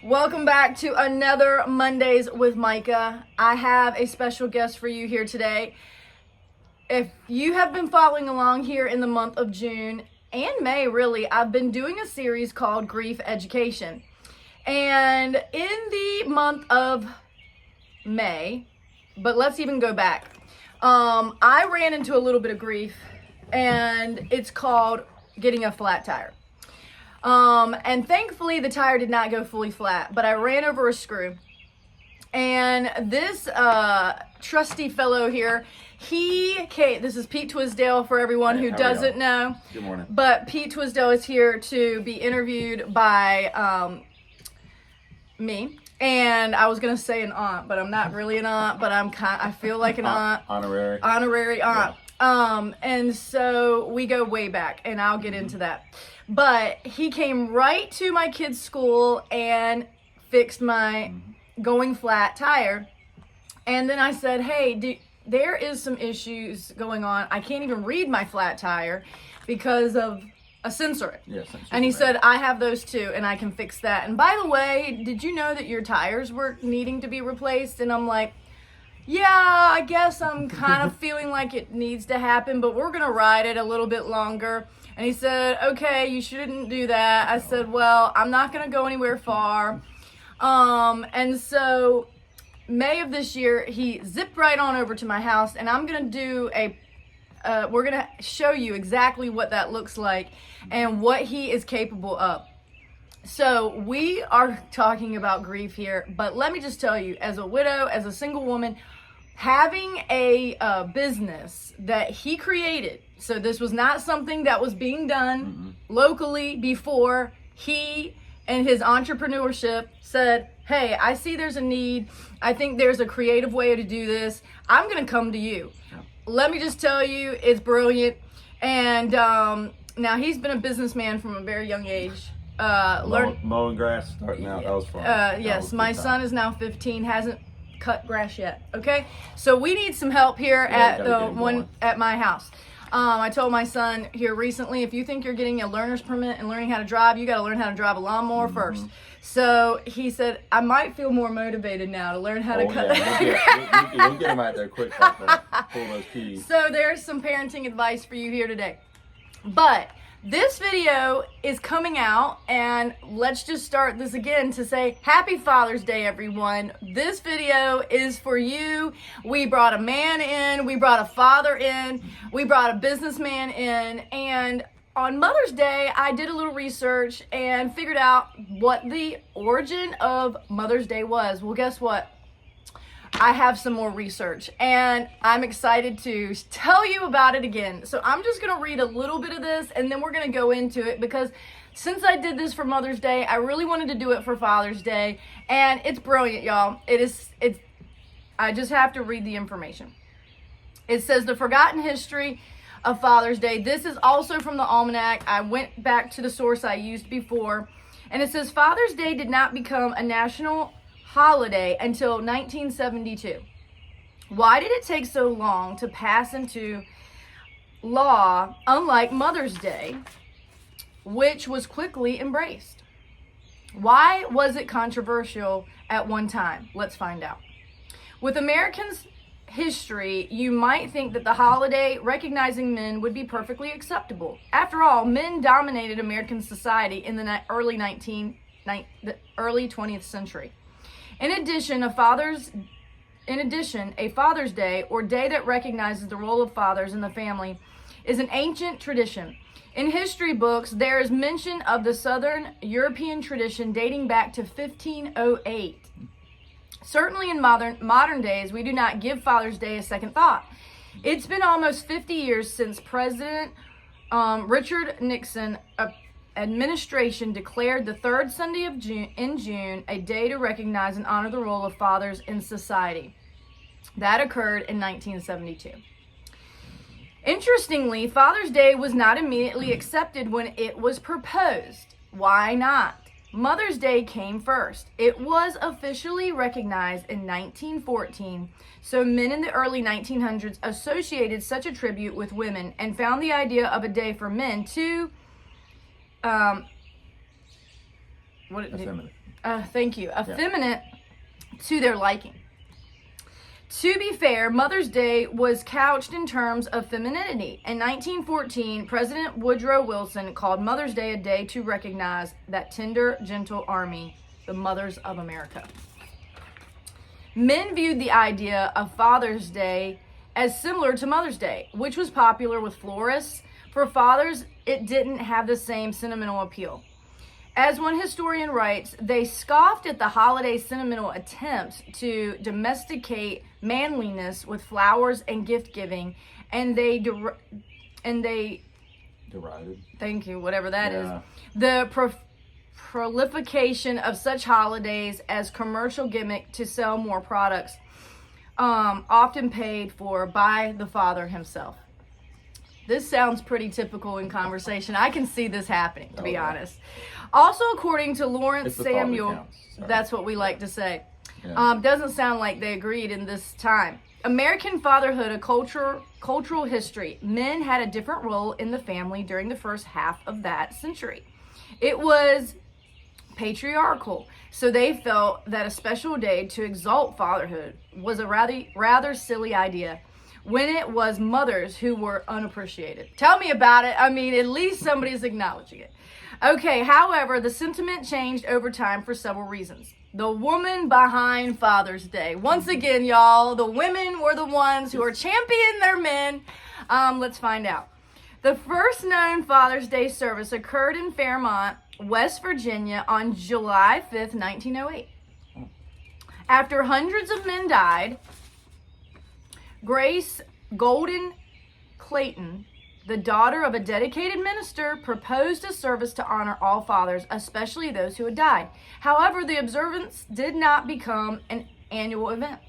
Welcome back to another Mondays with Micah. I have a special guest for you here today. If you have been following along here in the month of June and May, really, I've been doing a series called Grief Education. And in the month of May, but let's even go back. I ran into a little bit of grief, and it's called getting a flat tire. And thankfully the tire did not go fully flat, but I ran over a screw. And this trusty fellow here, this is Pete Twisdale for everyone who doesn't know. Good morning. But Pete Twisdale is here to be interviewed by me. And I was going to say an aunt, but I'm not really an aunt, but I feel like an aunt. Honorary Aunt. Yeah. And so we go way back, and I'll get into that. But he came right to my kid's school and fixed my going flat tire. And then I said, hey, there is some issues going on. I can't even read my flat tire because of a sensor. Yeah, and he said, I have those too, and I can fix that. And by the way, did you know that your tires were needing to be replaced? And I'm like, yeah, I guess I'm kind of feeling like it needs to happen, but we're going to ride it a little bit longer. And he said, okay, you shouldn't do that. I said, well, I'm not going to go anywhere far. And so May of this year, he zipped right on over to my house, and I'm going to do we're going to show you exactly what that looks like and what he is capable of. So we are talking about grief here, but let me just tell you, as a widow, as a single woman, having a business that he created, so this was not something that was being done locally before. He and his entrepreneurship said, hey, I see there's a need. I think there's a creative way to do this. I'm going to come to you. Let me just tell you, it's brilliant. And now he's been a businessman from a very young age. Mowing grass, starting out, that was fun. Yes, my son is now 15, hasn't cut grass yet. Okay, so we need some help here at my house. I told my son here recently, if you think you're getting a learner's permit and learning how to drive, you got to learn how to drive a lawnmower first. So he said, I might feel more motivated now to learn how to cut. Yeah. We'll get him out there quick, pull those keys. So there's some parenting advice for you here today. But this video is coming out, and let's just start this again to say Happy Father's Day, everyone. This video is for you. We brought a man in, we brought a father in, we brought a businessman in, and on Mother's Day, I did a little research and figured out what the origin of Mother's Day was. Well, guess what? I have some more research, and I'm excited to tell you about it again. So I'm just going to read a little bit of this, and then we're going to go into it, because since I did this for Mother's Day, I really wanted to do it for Father's Day, and it's brilliant, y'all. I just have to read the information. It says, the forgotten history of Father's Day. This is also from the Almanac. I went back to the source I used before, and it says, Father's Day did not become a national holiday until 1972. Why did it take so long to pass into law, unlike Mother's Day, which was quickly embraced? Why was it controversial at one time? Let's find out. With Americans' history, you might think that the holiday recognizing men would be perfectly acceptable. After all, men dominated American society in the early 20th century. In addition, a Father's Day, or day that recognizes the role of fathers in the family, is an ancient tradition. In history books, there is mention of the Southern European tradition dating back to 1508. Certainly in modern days, we do not give Father's Day a second thought. It's been almost 50 years since President Richard Nixon administration declared the third Sunday of June a day to recognize and honor the role of fathers in society. That occurred in 1972. Interestingly, Father's Day was not immediately accepted when it was proposed. Why not? Mother's Day came first. It was officially recognized in 1914, so men in the early 1900s associated such a tribute with women and found the idea of a day for men to Effeminate. Thank you. Effeminate to their liking. To be fair, Mother's Day was couched in terms of femininity. In 1914, President Woodrow Wilson called Mother's Day a day to recognize that tender, gentle army, the mothers of America. Men viewed the idea of Father's Day as similar to Mother's Day, which was popular with florists. For fathers, it didn't have the same sentimental appeal. As one historian writes, they scoffed at the holiday's sentimental attempts to domesticate manliness with flowers and gift-giving, and they Derided. Thank you, whatever that is. The proliferation of such holidays as commercial gimmick to sell more products, often paid for by the father himself. This sounds pretty typical in conversation. I can see this happening, to be honest. Also, according to Lawrence Samuel, that's what we like to say. Yeah. Doesn't sound like they agreed in this time. American fatherhood, a cultural history. Men had a different role in the family during the first half of that century. It was patriarchal, so they felt that a special day to exalt fatherhood was a rather silly idea when it was mothers who were unappreciated. Tell me about it. I mean, at least somebody's acknowledging it. Okay, however, the sentiment changed over time for several reasons. The woman behind Father's Day. Once again, y'all, the women were the ones who are championing their men. Let's find out. The first known Father's Day service occurred in Fairmont, West Virginia on July 5th, 1908. After hundreds of men died, Grace Golden Clayton, the daughter of a dedicated minister, proposed a service to honor all fathers, especially those who had died. However, the observance did not become an annual event.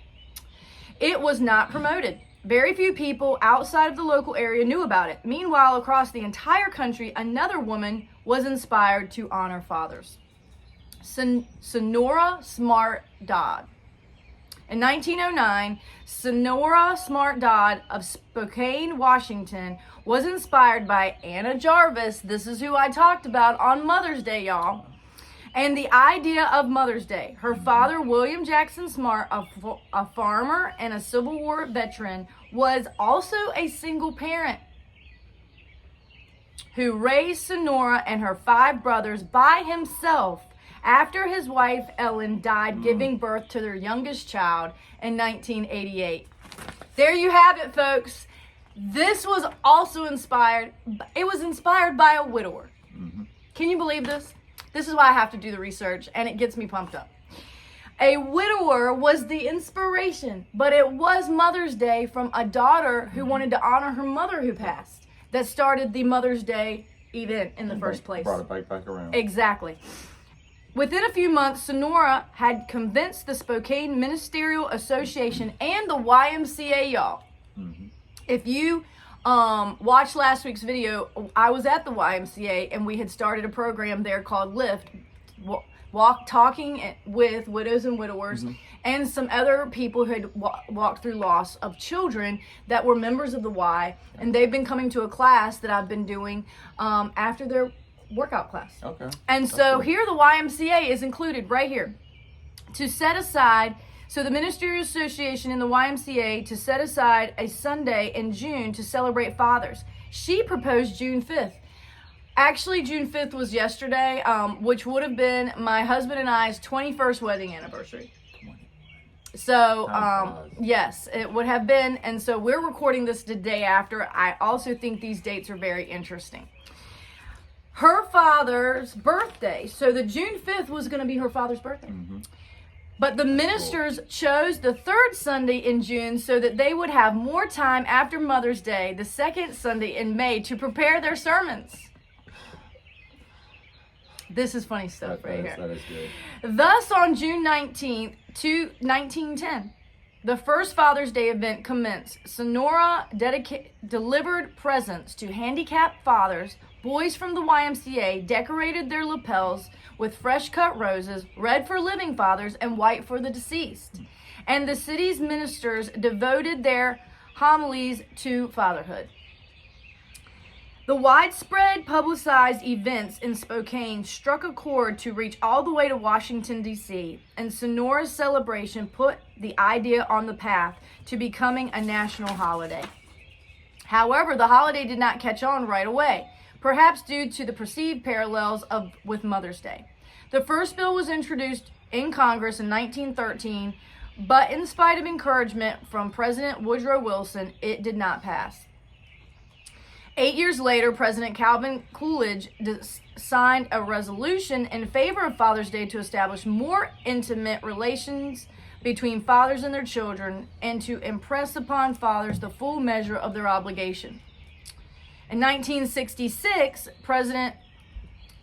It was not promoted. Very few people outside of the local area knew about it. Meanwhile, across the entire country, another woman was inspired to honor fathers. Sonora Smart Dodd. In 1909, Sonora Smart Dodd of Spokane, Washington, was inspired by Anna Jarvis. This is who I talked about on Mother's Day, y'all. And the idea of Mother's Day. Her father, William Jackson Smart, a farmer and a Civil War veteran, was also a single parent who raised Sonora and her 5 brothers by himself after his wife Ellen died giving birth to their youngest child in 1988. There you have it, folks. This was also inspired. It was inspired by a widower. Mm-hmm. Can you believe this? This is why I have to do the research, and it gets me pumped up. A widower was the inspiration, but it was Mother's Day from a daughter who wanted to honor her mother who passed that started the Mother's Day event in the first place. Brought it back around. Exactly. Within a few months, Sonora had convinced the Spokane Ministerial Association and the YMCA, y'all. Mm-hmm. If you watched last week's video, I was at the YMCA and we had started a program there called Lift, talking with widows and widowers, mm-hmm. and some other people who had walked through loss of children that were members of the Y, and they've been coming to a class that I've been doing after their workout class. Okay. And so here the YMCA is included right here to set aside, so the Ministerial Association and the YMCA to set aside a Sunday in June to celebrate fathers. She proposed June 5th. Actually, June 5th was yesterday, which would have been my husband and I's 21st wedding anniversary. So, yes, it would have been. And so we're recording this the day after. I also think these dates are very interesting. Her father's birthday. So the June 5th was going to be her father's birthday. Mm-hmm. But the ministers chose the 3rd Sunday in June so that they would have more time after Mother's Day, the 2nd Sunday in May, to prepare their sermons. This is funny stuff here. That is good. Thus, on June 19th, 1910, the first Father's Day event commenced. Sonora delivered presents to handicapped fathers. Boys from the YMCA decorated their lapels with fresh-cut roses, red for living fathers and white for the deceased. And the city's ministers devoted their homilies to fatherhood. The widespread publicized events in Spokane struck a chord to reach all the way to Washington, D.C., and Sonora's celebration put the idea on the path to becoming a national holiday. However, the holiday did not catch on right away, perhaps due to the perceived parallels with Mother's Day. The first bill was introduced in Congress in 1913, but in spite of encouragement from President Woodrow Wilson, it did not pass. 8 years later, President Calvin Coolidge signed a resolution in favor of Father's Day to establish more intimate relations between fathers and their children and to impress upon fathers the full measure of their obligation. In 1966, President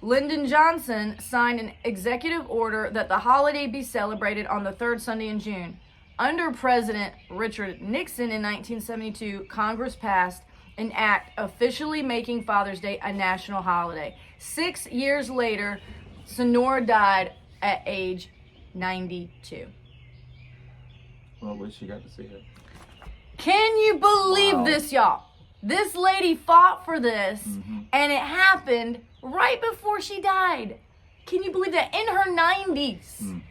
Lyndon Johnson signed an executive order that the holiday be celebrated on the third Sunday in June. Under President Richard Nixon in 1972, Congress passed an act officially making Father's Day a national holiday. 6 years later, Sonora died at age 92. Well, at least you got to see it. Can you believe this, y'all? This lady fought for this, and it happened right before she died. Can you believe that? In her 90s.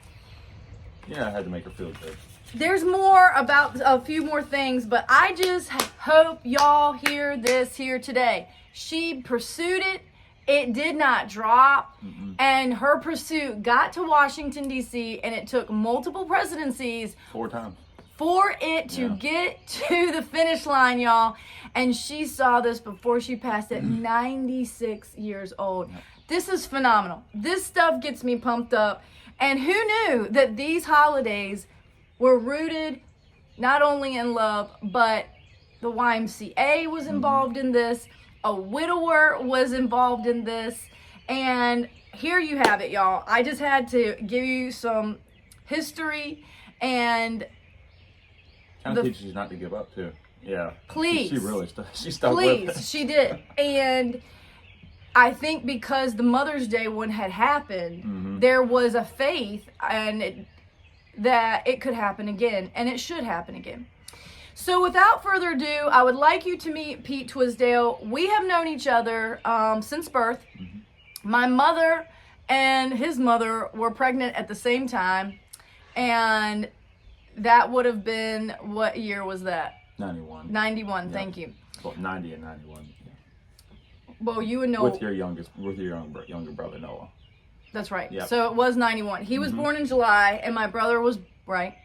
Yeah, I had to make her feel good. There's more about a few more things, but I just hope y'all hear this here today. She pursued it. It did not drop. And her pursuit got to Washington, D.C., and it took multiple presidencies 4 times for it to get to the finish line, y'all. And she saw this before she passed at 96 years old. This is phenomenal. This stuff gets me pumped up. And who knew that these holidays were rooted not only in love, but the YMCA was involved in this. A widower was involved in this. And here you have it, y'all. I just had to give you some history and kind of teaches you not to give up too. Yeah. Please. She really she stuck with it. She did. And I think because the Mother's Day one had happened, there was a faith and that it could happen again, and it should happen again. So without further ado, I would like you to meet Pete Twisdale. We have known each other since birth. My mother and his mother were pregnant at the same time, and that would have been, what year was that? 91. 91, Yep. Thank you. Well, 90 and 91. Yeah. Well, you and Noah. With your younger brother Noah. That's right. Yep. So it was 91. He was born in July, and my brother was, right?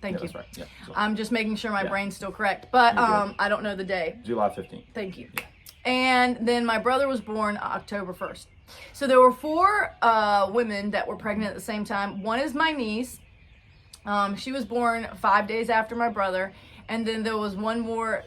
Thank you. That's right. Yeah. So, I'm just making sure my brain's still correct, but I don't know the day. July 15th. Thank you. Yeah. And then my brother was born October 1st. So there were 4 women that were pregnant at the same time. One is my niece. She was born 5 days after my brother. And then there was one more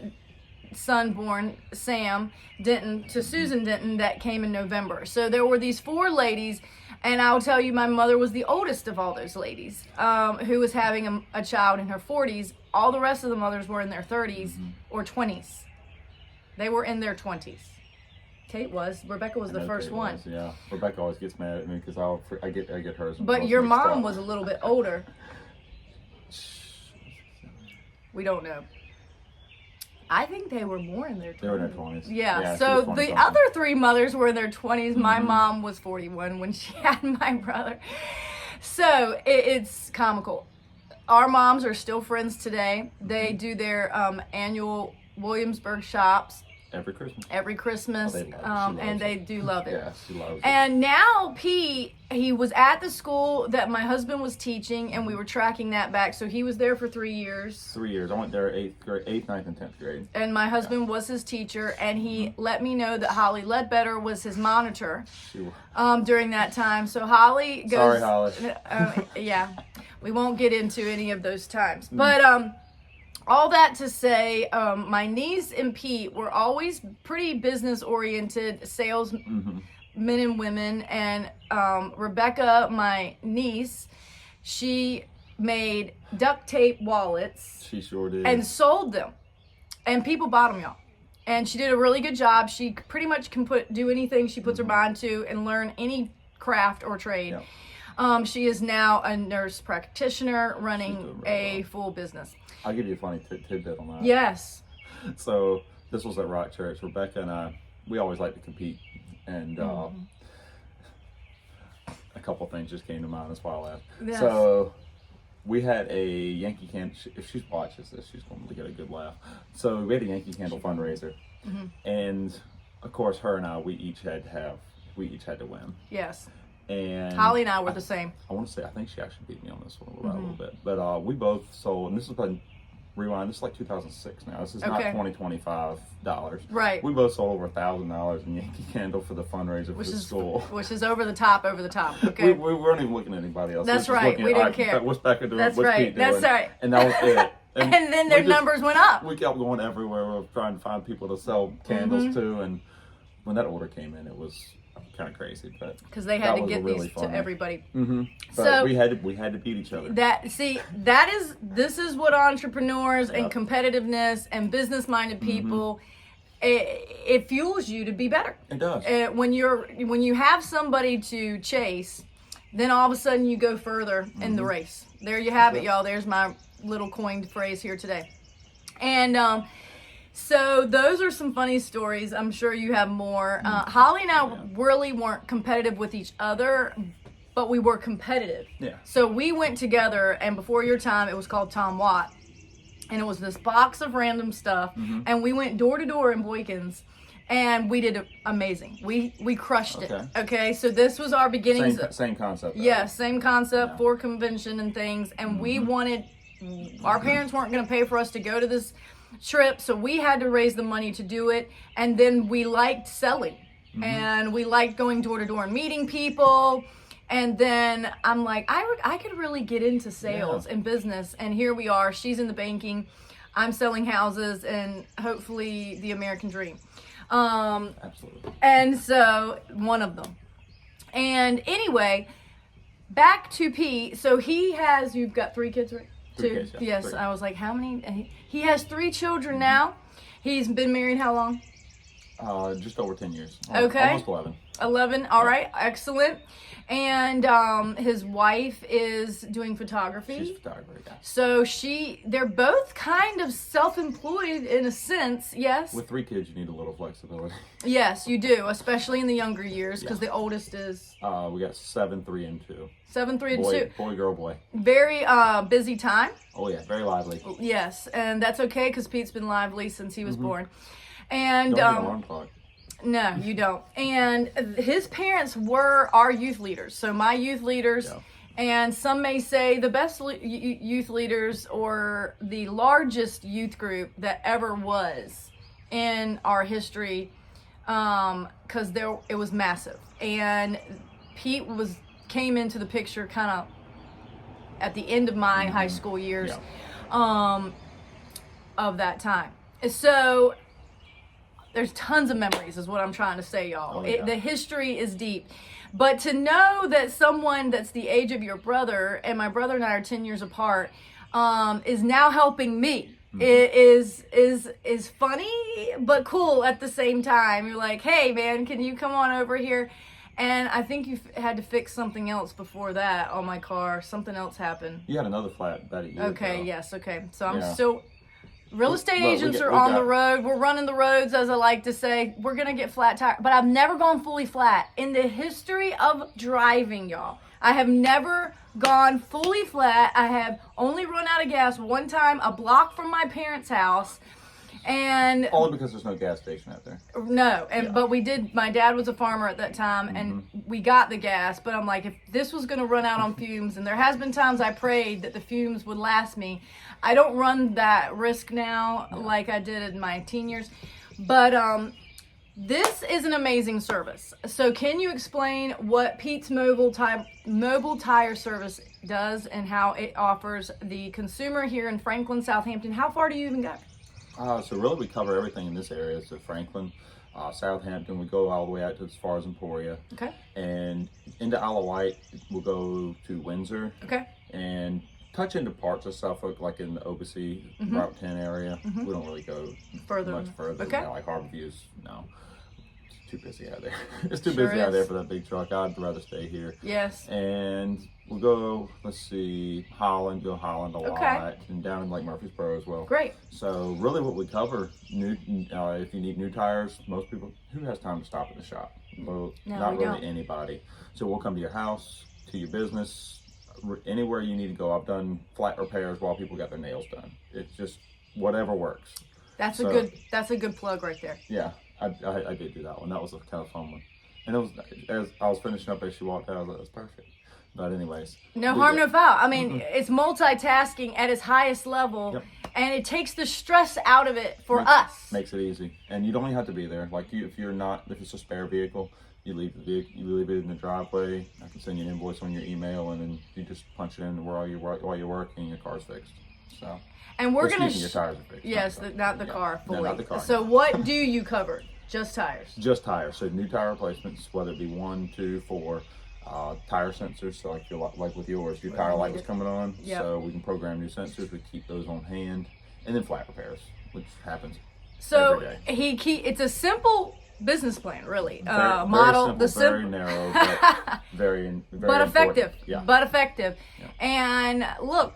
son born, Sam Denton, to Susan Denton, that came in November. So there were these 4 ladies. And I'll tell you, my mother was the oldest of all those ladies, who was having a child in her 40s. All the rest of the mothers were in their 30s or 20s. They were in their 20s. Kate was. Rebecca was the first one. Was, yeah. Rebecca always gets mad at me because I get hers. But your mom was a little bit older. We don't know. I think they were more in their 20s. They were in their 20s. Yeah, so the other 3 mothers were in their 20s. My mom was 41 when she had my brother. So it's comical. Our moms are still friends today. They do their annual Williamsburg shops. Every Christmas. And they do love it. Yeah, she loves it. And now Pete, he was at the school that my husband was teaching, and we were tracking that back. So he was there for 3 years. 3 years. I went there 8th, 9th, and 10th grade. And my husband was his teacher, and he let me know that Holly Ledbetter was his monitor during that time. So Holly goes... Sorry, Holly. Yeah, we won't get into any of those times. But all that to say, my niece and Pete were always pretty business-oriented sales men and women. And Rebecca, my niece, she made duct tape wallets. She sure did. And sold them. And people bought them, y'all. And she did a really good job. She pretty much can do anything she puts her mind to and learn any craft or trade. Yep. She is now a nurse practitioner running a full business. I'll give you a funny tidbit on that. Yes. So this was at Rock Church. Rebecca and I we always like to compete, and a couple things just came to mind. That's why I laughed. Yes. So we had a Yankee Candle. If she watches this, she's going to get a good laugh. So we had a Yankee Candle fundraiser, and of course, her and I, we each had to win. Yes. And Holly and I were the same. I want to say, I think she actually beat me on this one a little bit. But we both sold, and this is like, rewind, this is like 2006 now. This is not $20-25. Right. We both sold over $1,000 in Yankee Candle for the fundraiser for the school. Which is over the top. Okay. We weren't even looking at anybody else. That's right. We didn't care. What's Becca doing? That's What's right. Pete doing? That's right. And that was it. And then their numbers went up. We kept going everywhere. We were trying to find people to sell candles to. And when that order came in, it was kind of crazy, but because they had to get really these funny to everybody. But so we had to beat each other. This is what entrepreneurs and competitiveness and business-minded people, it fuels you to be better. It does. When you have somebody to chase, then all of a sudden you go further in the race. There you have it, y'all. There's my little coined phrase here today. And so those are some funny stories. I'm sure you have more. Holly and I really weren't competitive with each other, but we were competitive. Yeah. So we went together, and before your time, it was called Tom Watt. And it was this box of random stuff. And we went door to door in Boykins, and we did amazing. We crushed it. Okay, so this was our beginnings. Same concept. Yes, same concept for convention and things. And we wanted, our parents weren't going to pay for us to go to this trip, so we had to raise the money to do it. And then we liked selling, and we liked going door to door and meeting people. And then I'm like, I could really get into sales and business. And here we are. She's in the banking, I'm selling houses, and hopefully the American dream. Absolutely. And so one of them. And anyway, back to Pete. So you've got 3 kids, right? 3 kids, Yes. 3. I was like, how many? He has 3 children now. He's been married how long? Just over 10 years. Okay. Almost 11. 11. All right. Excellent. And his wife is doing photography. She's a photographer, yeah. So they're both kind of self-employed in a sense, yes? With 3 kids, you need a little flexibility. Yes, you do, especially in the younger years, because the oldest is... we got 7, 3, and 2. 7, 3, and 2. Boy, girl, boy. Very busy time. Oh, yeah, very lively. Yes, and that's okay, because Pete's been lively since he was born. And Don't need an alarm clock. No, you don't. And his parents were our youth leaders. So my youth leaders, and some may say the best youth leaders or the largest youth group that ever was in our history, because it was massive. And Pete came into the picture kind of at the end of my high school years of that time. So there's tons of memories is what I'm trying to say, y'all. The history is deep. But to know that someone that's the age of your brother, and my brother and I are 10 years apart, is now helping me, is funny but cool at the same time. You're like, hey man, can you come on over here? And I think you had to fix something else before that on my car. Something else happened. You had another flat about a year ago. Yes, okay. So I'm still... Real estate agents are we on the road. We're running the roads, as I like to say. We're going to get flat tire. But I've never gone fully flat. In the history of driving, y'all, I have never gone fully flat. I have only run out of gas one time, a block from my parents' house. And only because there's no gas station out there. No, but we did. My dad was a farmer at that time, and we got the gas. But I'm like, if this was going to run out on fumes, and there has been times I prayed that the fumes would last me. I don't run that risk now like I did in my teen years. But this is an amazing service. So can you explain what Pete's mobile tire service does and how it offers the consumer here in Franklin, Southampton? How far do you even go? So really we cover everything in this area. So Franklin, Southampton, we go all the way out to as far as Emporia. Okay. And into Isle of Wight, we'll go to Windsor. Okay. And touch into parts of Suffolk, like in the Obacy, Route 10 area. We don't really go much further. Okay. Like Harbor Views, no. too busy out there. It's too busy out there for that big truck. I'd rather stay here. Yes. And we'll go, let's see, Holland a lot, and down in like Murfreesboro as well. Great. So really what we cover, if you need new tires, most people, who has time to stop at the shop? Well, not really anybody. So we'll come to your house, to your business, anywhere you need to go. I've done flat repairs while people got their nails done. It's just whatever works. That's a good plug right there. Yeah. I did do that one. That was a kind of fun one. And it was, as I was finishing up as she walked out, I was like, that's perfect. But anyways. No harm, no foul. I mean, it's multitasking at its highest level, and it takes the stress out of it for us. Makes it easy. And you don't even have to be there. Like, if it's a spare vehicle, you leave it in the driveway. I can send you an invoice on your email, and then you just punch it in while you're working, and your car's fixed. So. And we're going to... your tires are fixed. Yes, not the car fully. No, not the car. So what do you cover? Just tires? Just tires. So new tire replacements, whether it be 1, 2, 4, tire sensors. So like with yours, your tire light was coming on. So we can program new sensors. We keep those on hand. And then flat repairs, which happens every day. It's a simple business plan, really. Very simple, very narrow, but very but effective. Yeah. But effective. Yeah. And look,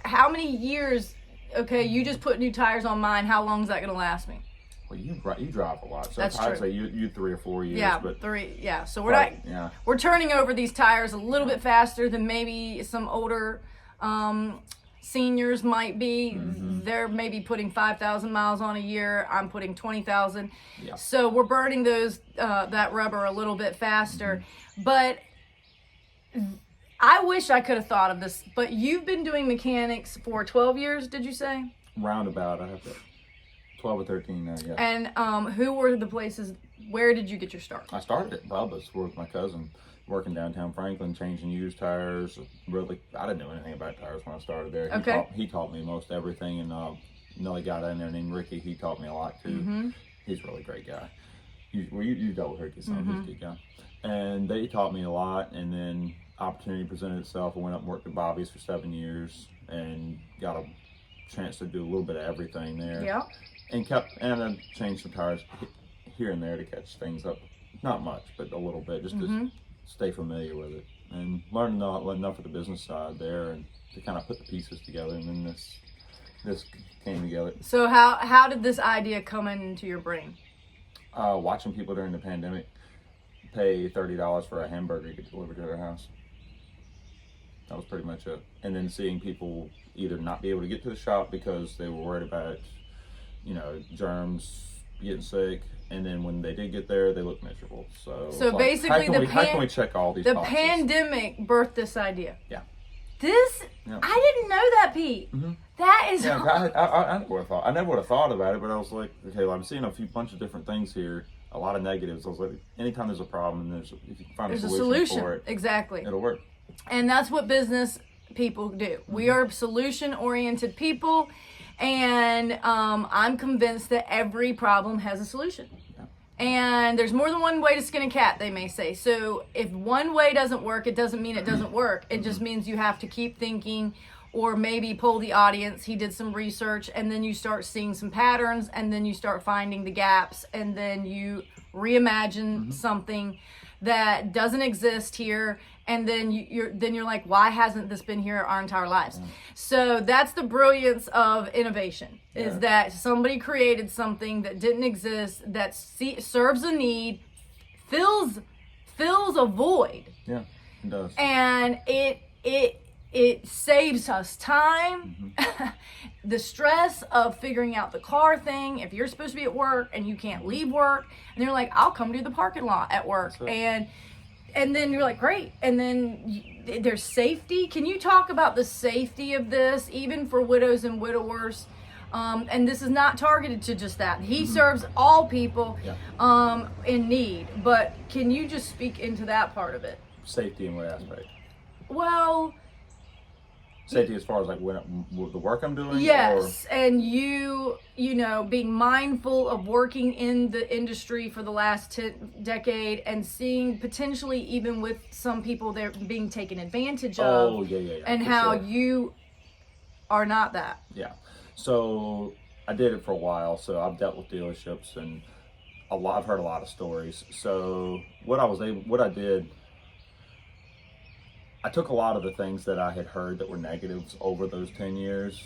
how many years? Okay, you just put new tires on mine. How long is that going to last me? Well, you drive a lot, so that's I'd true. say you 3 or 4 years. Yeah, but 3. Yeah, so we're turning over these tires a little bit faster than maybe some older seniors might be. They're maybe putting 5,000 miles on a year. I'm putting 20,000. Yeah. So we're burning that rubber a little bit faster. But I wish I could have thought of this. But you've been doing mechanics for 12 years, did you say? Roundabout, I have to. 12 or 13 now, yeah. And who were the places? Where did you get your start? I started at Bubba's with my cousin, working downtown Franklin, changing used tires. Really, I didn't know anything about tires when I started there. Okay. He taught me most everything, and another guy down there named Ricky, he taught me a lot too. He's a really great guy. You dealt with Ricky, so he's a good guy. And they taught me a lot, and then opportunity presented itself. I went up and worked at Bobby's for 7 years, and got a chance to do a little bit of everything there. Yeah. And I changed some tires here and there to catch things up. Not much, but a little bit, just to stay familiar with it. And learn enough of the business side there, and to kind of put the pieces together, and then this came together. So how did this idea come into your brain? Watching people during the pandemic pay $30 for a hamburger to get delivered to their house. That was pretty much it. And then seeing people either not be able to get to the shop because they were worried about germs, getting sick, and then when they did get there, they looked miserable. So basically, how can we check all these boxes? Pandemic birthed this idea. Yeah. I didn't know that, Pete. That is. Yeah, I never would have thought. I never would have thought about it, but I was like, okay, I'm seeing a bunch of different things here, a lot of negatives. I was like, anytime there's a problem, if you can find a solution for it, exactly, it'll work. And that's what business people do. We are solution-oriented people. And I'm convinced that every problem has a solution. Yeah. And there's more than one way to skin a cat, they may say. So if one way doesn't work, it doesn't mean it doesn't work. It just means you have to keep thinking, or maybe poll the audience. He did some research, and then you start seeing some patterns, and then you start finding the gaps, and then you reimagine something that doesn't exist here, and then you're like, why hasn't this been here our entire lives? So that's the brilliance of innovation, is that somebody created something that didn't exist, that serves a need, fills a void. Yeah, it does. And it saves us time, the stress of figuring out the car thing. If you're supposed to be at work and you can't leave work, and you're like, I'll come do the parking lot at work. And then you're like, great. And then there's safety. Can you talk about the safety of this, even for widows and widowers? And this is not targeted to just that. He serves all people in need. But can you just speak into that part of it? Safety in what aspect? Well, safety as far as like the work I'm doing? Yes, and you being mindful of working in the industry for the last decade, and seeing potentially even with some people they're being taken advantage of. Oh, yeah. And how you are not that. Yeah. So I did it for a while, so I've dealt with dealerships, and I've heard a lot of stories. So what I did, I took a lot of the things that I had heard that were negatives over those 10 years,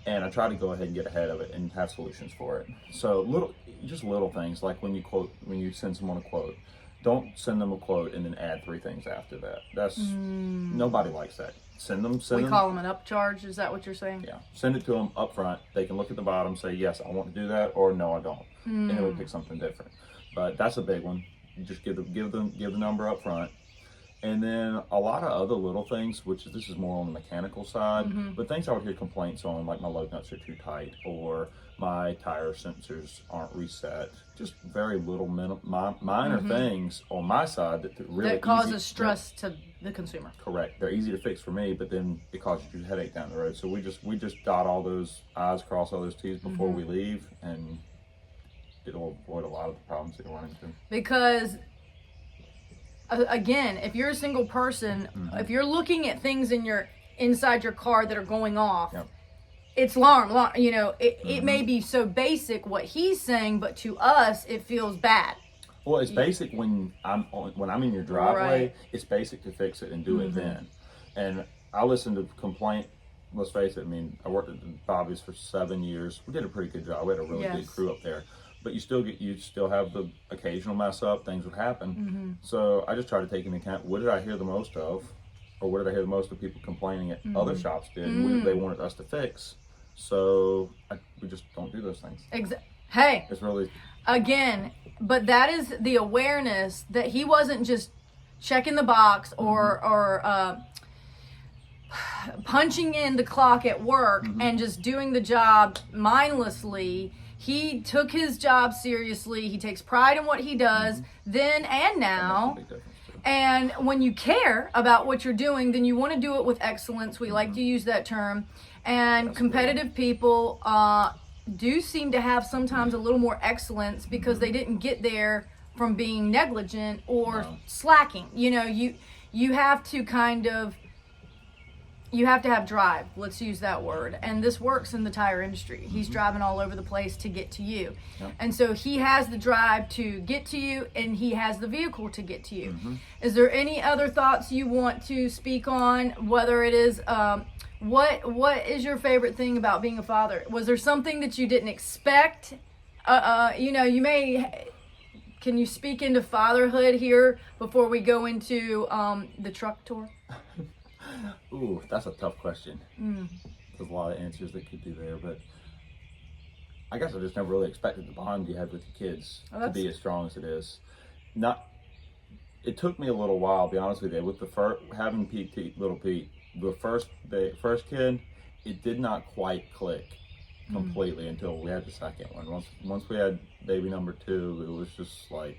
and I tried to go ahead and get ahead of it and have solutions for it. So little things, like when you send someone a quote, don't send them a quote and then add 3 things after that. That's nobody likes that. We call them an upcharge. Is that what you're saying? Yeah. Send it to them up front. They can look at the bottom, say, yes, I want to do that, or no, I don't. And then we pick something different. But that's a big one. You just give the number up front. And then a lot of other little things, this is more on the mechanical side, but things I would hear complaints on, like my lug nuts are too tight, or my tire sensors aren't reset. Just very little minor things on my side that really that causes stress to the consumer. Correct. They're easy to fix for me, but then it causes you a headache down the road. So we just dot all those I's, cross all those T's before we leave, and it'll avoid a lot of the problems that you're running into. Because again, if you're a single person, if you're looking at things inside your car that are going off, it's alarm. It may be so basic what he's saying, but to us, it feels bad. Well, it's basic when I'm in your driveway. Right. It's basic to fix it and do it then. And I listened to complaint. Let's face it. I mean, I worked at Bobby's for 7 years. We did a pretty good job. We had a really good crew up there. But you still have the occasional mess up. Things would happen. So I just try to take into account, what did I hear the most of, or what did I hear the most of people complaining at other shops did, and what they wanted us to fix. So we just don't do those things. Hey, it's really again, but that is the awareness that he wasn't just checking the box or punching in the clock at work and just doing the job mindlessly. He took his job seriously. He takes pride in what he does then and now. And when you care about what you're doing, then you want to do it with excellence. We like to use that term. And competitive people do seem to have sometimes a little more excellence because they didn't get there from being negligent or slacking. You have to you have to have drive. Let's use that word. And this works in the tire industry. He's driving all over the place to get to you. And so he has the drive to get to you, and he has the vehicle to get to you. Is there any other thoughts you want to speak on? Whether it is, what is your favorite thing about being a father? Was there something that you didn't expect? Can you speak into fatherhood here before we go into the truck tour? Ooh, that's a tough question. There's a lot of answers that could be there, but I guess I just never really expected the bond you had with your kids to be as strong as it is. It took me a little while, I'll be honest with you, with having little Pete, the first kid, it did not quite click completely until we had the second one. Once we had baby number 2, it was just like,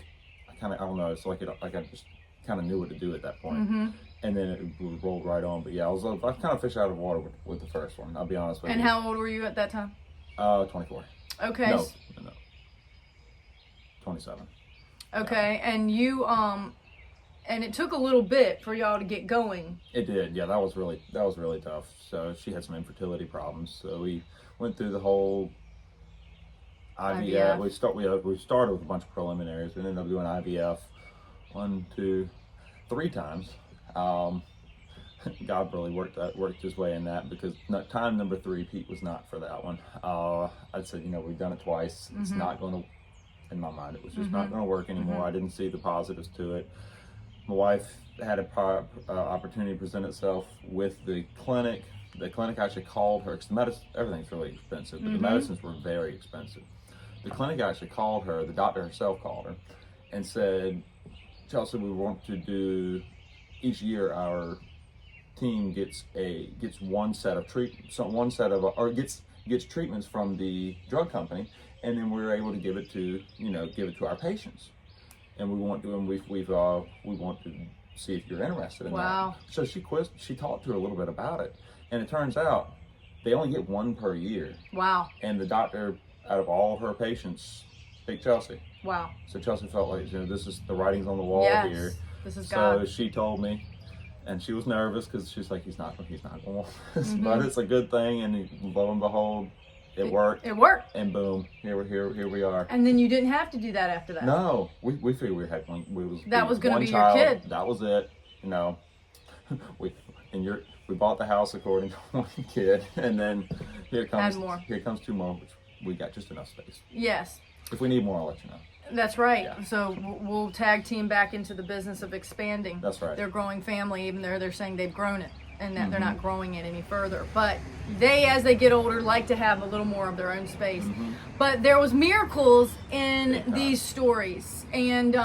I don't know, it's like I just kind of knew what to do at that point. And then it rolled right on. But yeah, I kind of fish out of water with the first one, I'll be honest with you. And how old were you at that time? 24. Okay. No. 27. Okay, and you, and it took a little bit for y'all to get going. It did, yeah, that was really tough. So she had some infertility problems. So we went through the whole IVF. We started with a bunch of preliminaries. We ended up doing IVF 1, 2, 3 times. God really worked his way in that, because time number 3, Pete was not for that one. I said, we've done it twice. It's not going to, in my mind, it was just not going to work anymore. I didn't see the positives to it. My wife had an opportunity to present itself with the clinic. The clinic actually called her, because everything's really expensive, but the medicines were very expensive. The clinic actually called her, the doctor herself called her, and said, Chelsea, we want to do, each year our team gets one set of gets treatments from the drug company, and then we're able to give it to our patients. And we want to see if you're interested in that. So she talked to her a little bit about it, and it turns out they only get 1 per year. Wow. And the doctor, out of all her patients, picked Chelsea. Wow. So Chelsea felt like, this is the writing's on the wall here. This is God. So she told me, and she was nervous because she's like, he's not going to want this, but it's a good thing. And lo and behold, It worked. It worked. And boom, here we are. And then you didn't have to do that after that. No, we figured we had one. That was going to be child, your kid. That was it. You know, we bought the house according to one kid, and then here comes two more, which we got just enough space. Yes. If we need more, I'll let you know. That's right. Yeah. So we'll tag team back into the business of expanding. That's right. Their growing family, even though they're saying they've grown it and that they're not growing it any further. But they, as they get older, like to have a little more of their own space. But there was miracles in these stories, and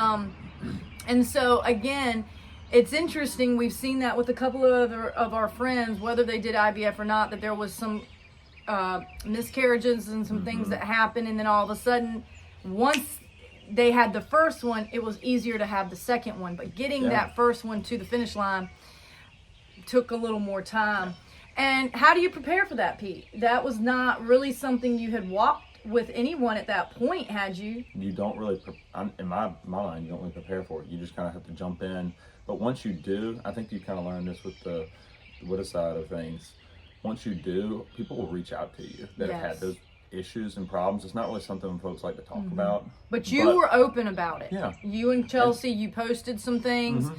so again, it's interesting. We've seen that with a couple of our friends, whether they did IVF or not, that there was some miscarriages and some things that happened, and then all of a sudden, once they had the first one, it was easier to have the second one. But getting that first one to the finish line took a little more time. And how do you prepare for that, Pete? That was not really something you had walked with anyone at that point, had you? You don't really, in my mind, you don't really prepare for it. You just kind of have to jump in. But once you do, I think you kind of learn this with the widow side of things. Once you do, people will reach out to you that have had those issues and problems. It's not really something folks like to talk about. But you were open about it. Yeah. You and Chelsea, you posted some things,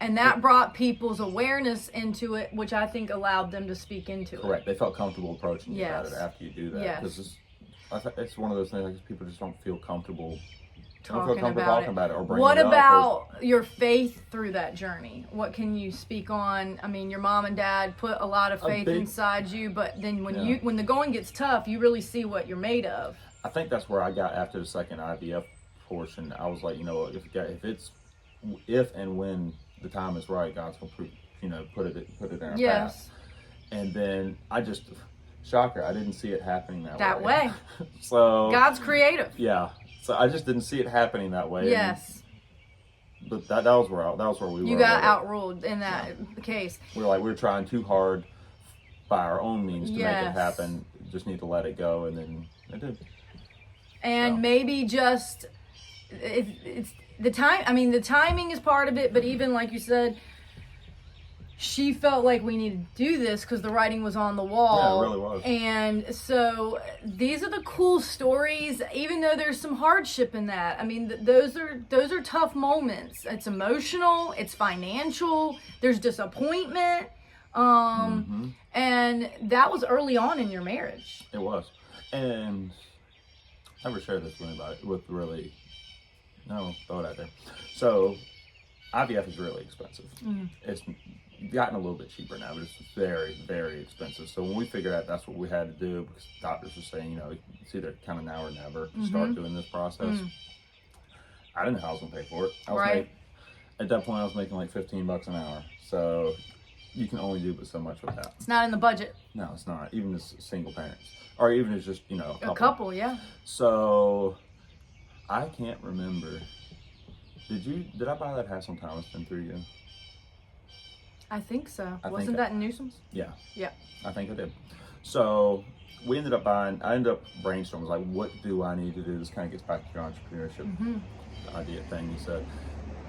and that brought people's awareness into it, which I think allowed them to speak into it. Correct. They felt comfortable approaching you about it after you do that. Yes. Because it's one of those things, like, people just don't feel comfortable talking about it or bringing what it up. About your faith through that journey? What can you speak on? I mean, your mom and dad put a lot of faith inside you, but then when the going gets tough, you really see what you're made of. I think that's where I got after the second IVF portion. I was like, if and when the time is right, God's gonna put it in our path. And then I just, shocker, I didn't see it happening that way. So God's creative. Yeah. So I just didn't see it happening that way. Yes. But that was where we were. You got outruled in that case. We were trying too hard by our own means to make it happen. Just need to let it go, and then it did. And maybe just it's the time. I mean, the timing is part of it, but even like you said, she felt like we needed to do this because the writing was on the wall. Yeah, it really was. And so these are the cool stories, even though there's some hardship in that. I mean, those are tough moments. It's emotional, it's financial, there's disappointment. And that was early on in your marriage. It was. And I never shared this with anybody, throw it out there. So IVF is really expensive. It's gotten a little bit cheaper now, but it's very, very expensive. So when we figured out that's what we had to do, because doctors were saying, it's either kind of now or never to start doing this process. I didn't know how I was going to pay for it. At that point, I was making like $15 an hour. So you can only do but so much with that. It's not in the budget. No, it's not. Even as single parents, or even as just a couple, yeah. So I can't remember. Did I buy that house on Thomaston through you? I think so. Wasn't that in Newsome's? Yeah. Yeah. I think I did. So I ended up brainstorming, like, what do I need to do? This kind of gets back to your entrepreneurship idea thing you said.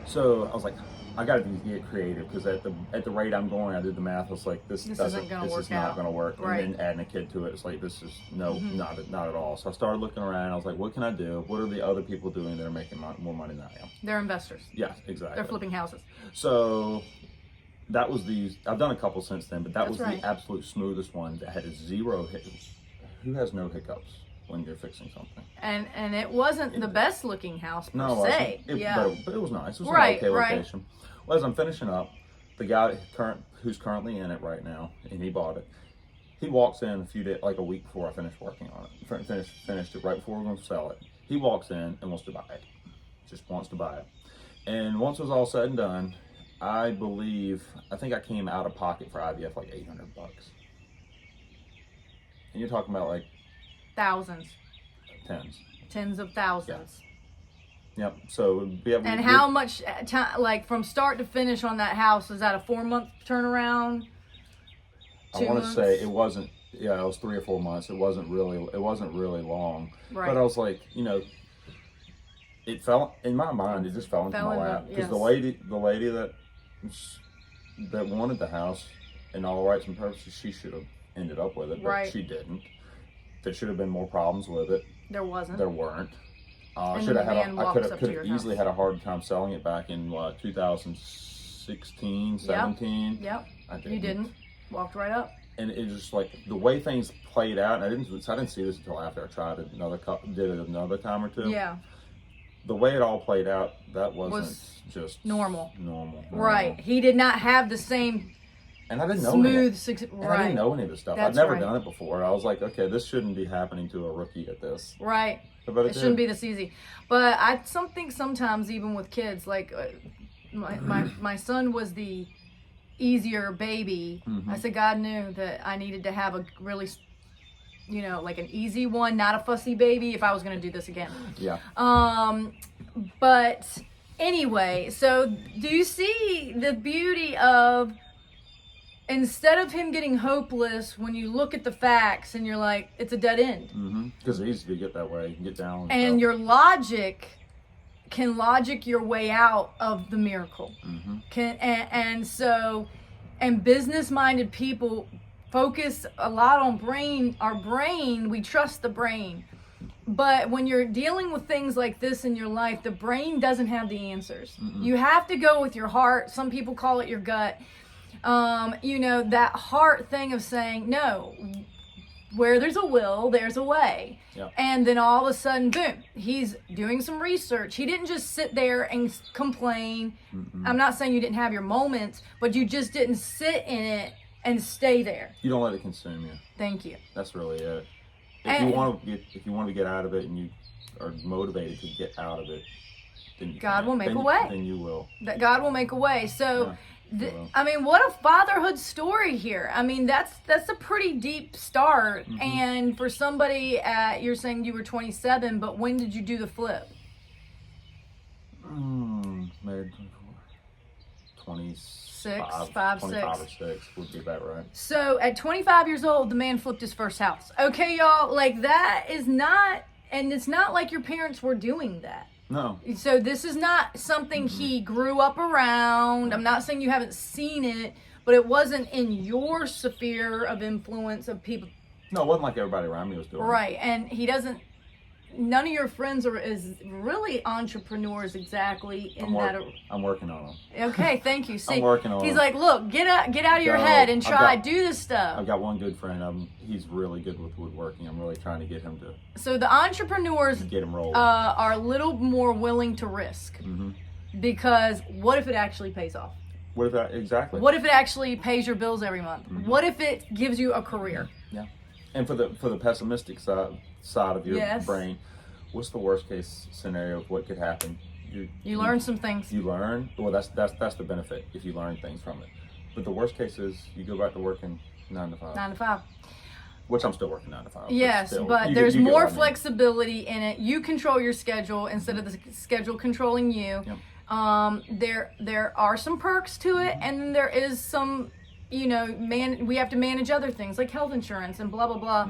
So I was like, I got to get creative, because at the rate I'm going, I did the math. I was like, this is not going to work. Right. And then adding a kid to it, it's like, this is not at all. So I started looking around. I was like, what can I do? What are the other people doing that are making more money than I am? They're investors. Yeah, exactly. They're flipping houses. So that was I've done a couple since then, but that was the absolute smoothest one that had zero hiccups. Who has no hiccups when you're fixing something? And it wasn't the best looking house per se. But it was nice. It was an okay location. Well, as I'm finishing up, the guy who's currently in it right now, and he bought it, he walks in a few days, like a week before I finished working on it. Finished it right before we're going to sell it. He walks in and wants to buy it. Just wants to buy it. And once it was all said and done, I think I came out of pocket for IVF like $800. And you're talking about like thousands. Tens of thousands. Yep. So and how much time, like from start to finish on that house, is that a 4-month turnaround? I want to say it wasn't. Yeah, it was 3 or 4 months. It wasn't really long. Right. But I was like, it fell in my mind. It just fell into my lap, because the lady that wanted the house, in all rights and purposes, she should have ended up with it, but she didn't. There should have been more problems with it. There wasn't. There weren't. And Should have had. I could have easily had a hard time selling it back in 2016, 17. Yep. You didn't. Walked right up. And it was just like the way things played out. And I didn't see this until after I tried it did it another time or two. Yeah. The way it all played out, that wasn't just normal. Right. He did not have the same. And I didn't know smooth. I didn't know any of this stuff. I'd never done it before. I was like, okay, this shouldn't be happening to a rookie at this. Right. But it shouldn't be this easy. But I think sometimes even with kids, like my son was the easier baby. I said God knew that I needed to have a really, like an easy one, not a fussy baby if I was going to do this again. Yeah. But anyway, so do you see the beauty of, instead of him getting hopeless, when you look at the facts and you're like, it's a dead end. Because it needs to be get that way, get down. And your logic can logic your way out of the miracle. And business-minded people focus a lot on our brain, we trust the brain. But when you're dealing with things like this in your life, the brain doesn't have the answers. You have to go with your heart. Some people call it your gut. That heart thing of saying, no, where there's a will, there's a way. Yep. And then all of a sudden, boom, he's doing some research. He didn't just sit there and complain. I'm not saying you didn't have your moments, but you just didn't sit in it and stay there. You don't let it consume you. Thank you. That's really it. If you want to get out of it and you are motivated to get out of it, then God will make a way. Then you will. That God will make a way. So. Yeah. What a fatherhood story here. I mean, that's a pretty deep start. And for somebody you're saying you were 27, but when did you do the flip? Maybe 25 or 6 would be about right. So at 25 years old, the man flipped his first house. Okay, y'all, like that is not, and it's not like your parents were doing that. No. So this is not something he grew up around. I'm not saying you haven't seen it, but it wasn't in your sphere of influence of people. No, it wasn't like everybody around me was doing it. Right, and he doesn't, none of your friends is really entrepreneurs exactly in that. I'm working on them. Okay, thank you. See, I'm working on he's them. like, look, get out of your head and do this stuff. I've got one good friend. He's really good with woodworking. I'm really trying to get him to. So the entrepreneurs get him rolling. Are a little more willing to risk because what if it actually pays off? Exactly. What if it actually pays your bills every month? What if it gives you a career? Yeah. And for the pessimistic side of your brain, what's the worst case scenario of what could happen? You learn some things. You learn. Well, that's the benefit if you learn things from it. But the worst case is you go back to working 9 to 5. 9 to 5. Which I'm still working 9 to 5. Yes, but there's more flexibility in it. You control your schedule instead of the schedule controlling you. Yep. There are some perks to it, and then there is some. We have to manage other things like health insurance and blah, blah, blah.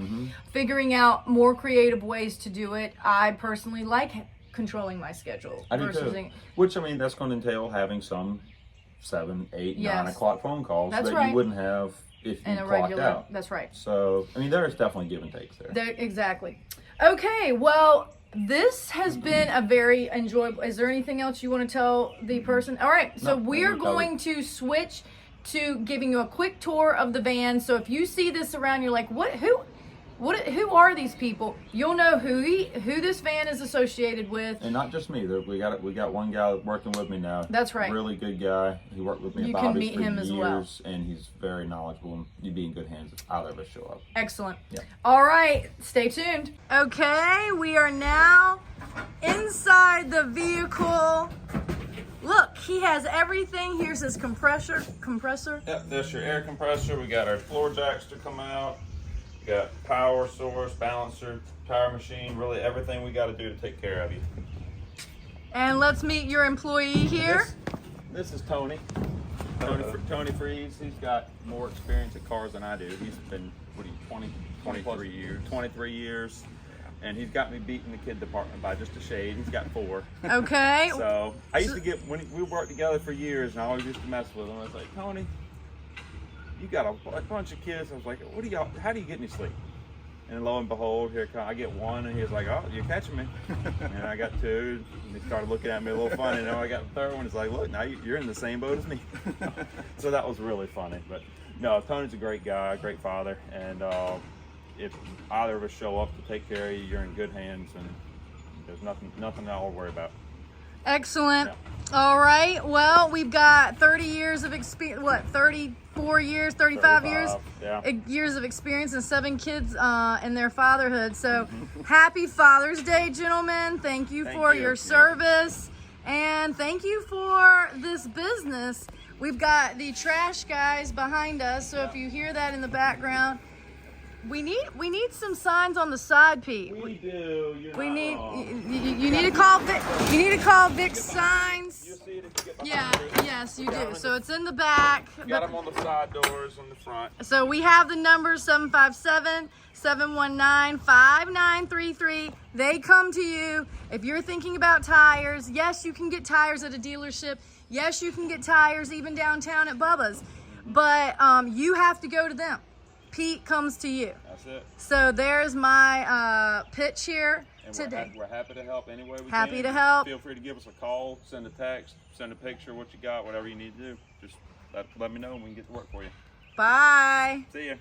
Figuring out more creative ways to do it. I personally like controlling my schedule. I do too. Which, that's going to entail having some 7, 8, 9 o'clock phone calls that you wouldn't have if you clocked out. That's right. So, there is definitely give and takes there. Exactly. Okay, well, this has been a very enjoyable. Is there anything else you want to tell the person? All right, so we're going to switch to giving you a quick tour of the van. So if you see this around, you're like, who are these people? You'll know who this van is associated with. And not just me. We got one guy working with me now. That's right. Really good guy. He worked with me you at can Bobby's meet him for as years, well. And he's very knowledgeable. And you'd be in good hands if I'll ever show up. Excellent. Yeah. All right, stay tuned. Okay, we are now inside the vehicle. Look, he has everything. Here's his compressor. Yep, that's your air compressor. We got our floor jacks to come out. We got power source, balancer, tire machine, really everything we got to do to take care of you. And let's meet your employee here. This is Tony. Tony Freeze. He's got more experience at cars than I do. He's been, 23 years. 23 years. And he's got me beating the kid department by just a shade. He's got 4. Okay. So I used to get, when we worked together for years, and I always used to mess with him. I was like, Tony, you got a bunch of kids. I was like, how do you get any sleep? And lo and behold, here I get one, and he was like, "Oh, you're catching me." And I got two, and he started looking at me a little funny. And now I got the third one. It's like, "Look, now you're in the same boat as me." So that was really funny. But no, Tony's a great guy, great father, and if either of us show up to take care of you, you're in good hands, and there's nothing I'll worry about. Excellent. Yeah. All right. Well, we've got 30 years of experience. What? 34 years, 35 years. Yeah. Years of experience and 7 kids in their fatherhood. So, happy Father's Day, gentlemen. Thank you for your service, and thank you for this business. We've got the trash guys behind us, so if you hear that in the background, we need some signs on the side, Pete. We do. You need to call Vic. You need to call Vic Signs. You'll see it if you get Yes, you do. So it's in the back. Got them on the side doors on the front. So we have the numbers 757-719-5933. They come to you. If you're thinking about tires, yes, you can get tires at a dealership. Yes, you can get tires even downtown at Bubba's. But you have to go to them. Pete comes to you. That's it. So there's my pitch here today. We're happy to help any way we can. Happy to help. Feel free to give us a call, send a text, send a picture, what you got, whatever you need to do. Just let me know and we can get to work for you. Bye. See ya.